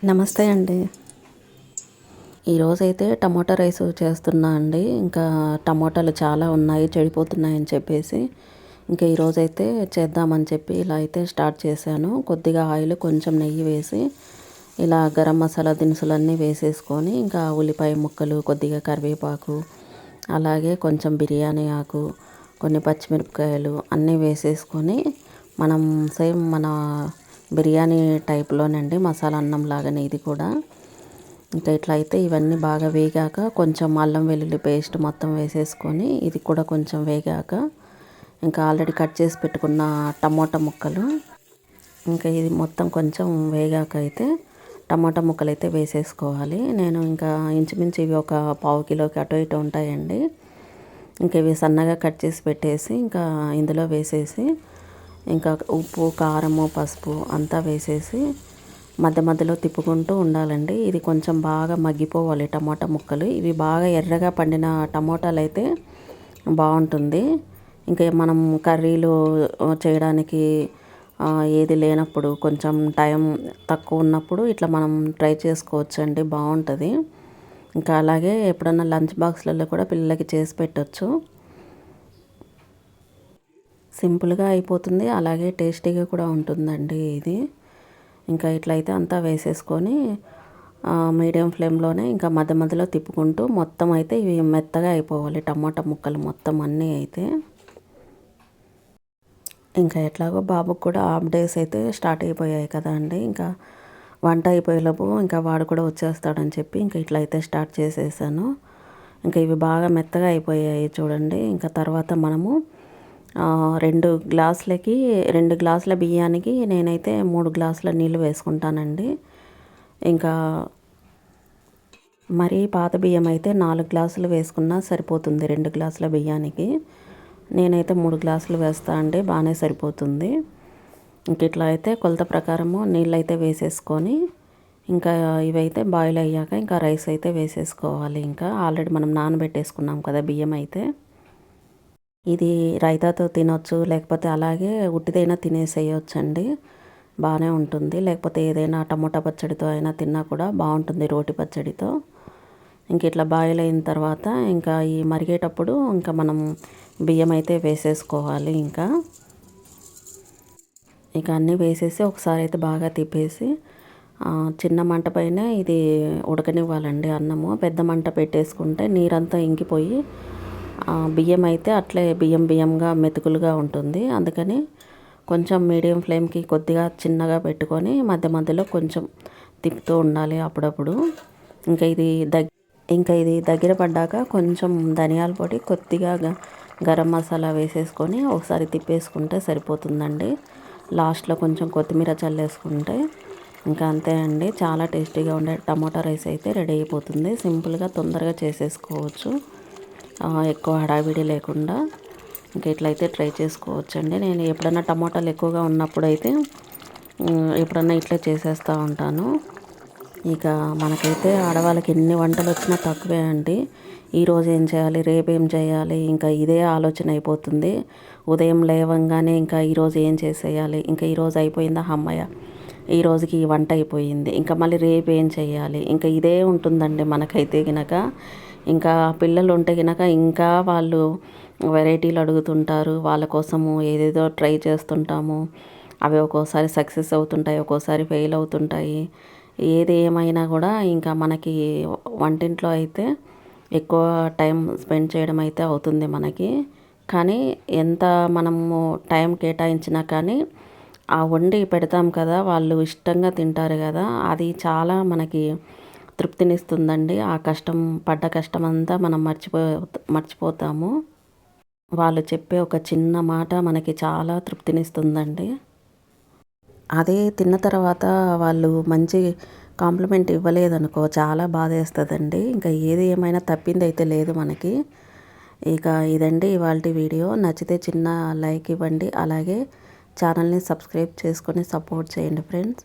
నమస్తే అండి. ఈరోజైతే టమోటా రైస్ చేస్తున్నా అండి. ఇంకా టమోటాలు చాలా ఉన్నాయి చెడిపోతున్నాయని చెప్పేసి ఇంకా ఈరోజైతే చేద్దామని చెప్పి ఇలా అయితే స్టార్ట్ చేశాను. కొద్దిగా ఆయిల్ కొంచెం నెయ్యి వేసి ఇలా గరం మసాలా దినుసులన్నీ వేసేసుకొని ఇంకా ఉల్లిపాయ ముక్కలు, కొద్దిగా కరివేపాకు, అలాగే కొంచెం బిర్యానీ ఆకు, కొన్ని పచ్చిమిరపకాయలు అన్నీ వేసేసుకొని మనం సేమ్ మన బిర్యానీ టైప్లోనండి, మసాలా అన్నం లాగానే ఇది కూడా. ఇంకా ఇట్లా అయితే ఇవన్నీ బాగా వేగాక కొంచెం అల్లం వెల్లుల్లి పేస్ట్ మొత్తం వేసేసుకొని ఇది కూడా కొంచెం వేగాక ఇంకా ఆల్రెడీ కట్ చేసి పెట్టుకున్న టమోటా ముక్కలు, ఇంకా ఇది మొత్తం కొంచెం వేగాక అయితే టమోటా ముక్కలు అయితే వేసేసుకోవాలి. నేను ఇంకా ఇంచుమించు ఇవి ఒక పావు కిలోకి అటు ఇటు ఉంటాయండి. ఇంకా ఇవి సన్నగా కట్ చేసి పెట్టేసి ఇంకా ఇందులో వేసేసి ఇంకా ఉప్పు, కారము, పసుపు అంతా వేసేసి మధ్య మధ్యలో తిప్పుకుంటూ ఉండాలండి. ఇది కొంచెం బాగా మగ్గిపోవాలి టమాటా ముక్కలు. ఇవి బాగా ఎర్రగా పండిన టమోటాలు అయితే బాగుంటుంది. ఇంకా మనం కర్రీలు చేయడానికి ఏది లేనప్పుడు, కొంచెం టైం తక్కువ ఉన్నప్పుడు ఇట్లా మనం ట్రై చేసుకోవచ్చు అండి, బాగుంటుంది. ఇంకా అలాగే ఎప్పుడన్నా లంచ్ బాక్స్లలో కూడా పిల్లలకి చేసి పెట్టచ్చు. సింపుల్గా అయిపోతుంది, అలాగే టేస్టీగా కూడా ఉంటుందండి ఇది. ఇంకా ఇట్లయితే అంతా వేసేసుకొని మీడియం ఫ్లేమ్లోనే ఇంకా మధ్య మధ్యలో తిప్పుకుంటూ మొత్తం అయితే ఇవి మెత్తగా అయిపోవాలి టమాటా ముక్కలు మొత్తం అన్నీ అయితే. ఇంకా ఎట్లాగో బాబుకు కూడా హాఫ్ డేస్ అయితే స్టార్ట్ అయిపోయాయి కదా అండి. ఇంకా వంట అయిపోయేలోపు ఇంకా వాడు కూడా వచ్చేస్తాడని చెప్పి ఇంకా ఇట్లయితే స్టార్ట్ చేసేసాను. ఇంకా ఇవి బాగా మెత్తగా అయిపోయాయి చూడండి. ఇంకా తర్వాత మనము 2 గ్లాసులకి 2 గ్లాసుల బియ్యానికి నేనైతే 3 గ్లాసుల నీళ్ళు వేసుకుంటానండి. ఇంకా మరీ పాత బియ్యం అయితే 4 గ్లాసులు వేసుకున్నా సరిపోతుంది 2 గ్లాసుల బియ్యానికి. నేనైతే 3 గ్లాసులు వేస్తా అండి, బాగానే సరిపోతుంది. ఇంక ఇట్లా అయితే కొలత ప్రకారము నీళ్ళు అయితే వేసేసుకొని ఇంకా ఇవైతే బాయిల్ అయ్యాక ఇంకా రైస్ అయితే వేసేసుకోవాలి. ఇంకా ఆల్రెడీ మనం నానబెట్టేసుకున్నాం కదా బియ్యం అయితే. ఇది రైతాతో తినొచ్చు, లేకపోతే అలాగే ఉట్టిదైనా తినేసేయొచ్చండి, బాగానే ఉంటుంది. లేకపోతే ఏదైనా టమోటా పచ్చడితో అయినా తిన్నా కూడా బాగుంటుంది, రోటి పచ్చడితో. ఇంక ఇట్లా బాయిల్ అయిన తర్వాత ఇంకా ఈ మరిగేటప్పుడు ఇంకా మనం బియ్యం అయితే వేసేసుకోవాలి. ఇంకా అన్నీ వేసేసి ఒకసారి అయితే బాగా తిప్పేసి చిన్న మంట పైన ఇది ఉడకనివ్వాలండి అన్నము. పెద్ద మంట పెట్టేసుకుంటే నీరంతా ఇంకిపోయి బియ్యం అయితే అట్లే బియ్యంగా మెతుకులుగా ఉంటుంది. అందుకని కొంచెం మీడియం ఫ్లేమ్కి కొద్దిగా చిన్నగా పెట్టుకొని మధ్య మధ్యలో కొంచెం తిప్పుతూ ఉండాలి అప్పుడప్పుడు. ఇంకా ఇది దగ్గర పడ్డాక కొంచెం ధనియాల పొడి, కొద్దిగా గరం మసాలా వేసేసుకొని ఒకసారి తిప్పేసుకుంటే సరిపోతుందండి. లాస్ట్లో కొంచెం కొత్తిమీర చల్లేసుకుంటే ఇంకా అంతే అండి. చాలా టేస్టీగా ఉండే టమోటా రైస్ అయితే రెడీ అయిపోతుంది. సింపుల్గా తొందరగా చేసేసుకోవచ్చు, ఎక్కువ హడావిడి లేకుండా. ఇంకా ఇట్లయితే ట్రై చేసుకోవచ్చండి. నేను ఎప్పుడన్నా టమోటాలు ఎక్కువగా ఉన్నప్పుడు అయితే ఎప్పుడన్నా ఇట్లా చేసేస్తూ ఉంటాను. ఇక మనకైతే ఆడవాళ్ళకి ఎన్ని వంటలు వచ్చినా తక్కువే అండి. ఈరోజు ఏం చేయాలి, రేపు ఏం చేయాలి, ఇంకా ఇదే ఆలోచన అయిపోతుంది. ఉదయం లేవంగానే ఇంకా ఈరోజు ఏం చేసేయాలి, ఇంకా ఈరోజు అయిపోయిందా, అమ్మయ్య ఈ రోజుకి ఈ వంట అయిపోయింది, ఇంకా మళ్ళీ రేపు ఏం చేయాలి, ఇంకా ఇదే ఉంటుందండి మనకైతే గినక. ఇంకా పిల్లలు ఉంటే గినక ఇంకా వాళ్ళు వెరైటీలు అడుగుతుంటారు, వాళ్ళ కోసము ఏదేదో ట్రై చేస్తుంటాము. అవి ఒక్కోసారి సక్సెస్ అవుతుంటాయి, ఒక్కోసారి ఫెయిల్ అవుతుంటాయి. ఏది ఏమైనా కూడా ఇంకా మనకి వంటింట్లో అయితే ఎక్కువ టైం స్పెండ్ చేయడం అయితే అవుతుంది మనకి. కానీ ఎంత మనము టైం కేటాయించినా కానీ ఆ వండి పెడతాం కదా, వాళ్ళు ఇష్టంగా తింటారు కదా, అది చాలా మనకి తృప్తినిస్తుందండి. ఆ పడ్డ కష్టం అంతా మనం మర్చిపోతాము. వాళ్ళు చెప్పే ఒక చిన్న మాట మనకి చాలా తృప్తినిస్తుందండి. అదే తిన్న తర్వాత వాళ్ళు మంచి కాంప్లిమెంట్ ఇవ్వలేదనుకో చాలా బాధేస్తుందండి. ఇంకా ఏది ఏమైనా తప్పింది అయితే లేదు మనకి. ఇక ఇదండి ఇవాల్టి వీడియో. నచ్చితే చిన్న లైక్ ఇవ్వండి, అలాగే ఛానల్ని సబ్స్క్రైబ్ చేసుకొని సపోర్ట్ చేయండి ఫ్రెండ్స్.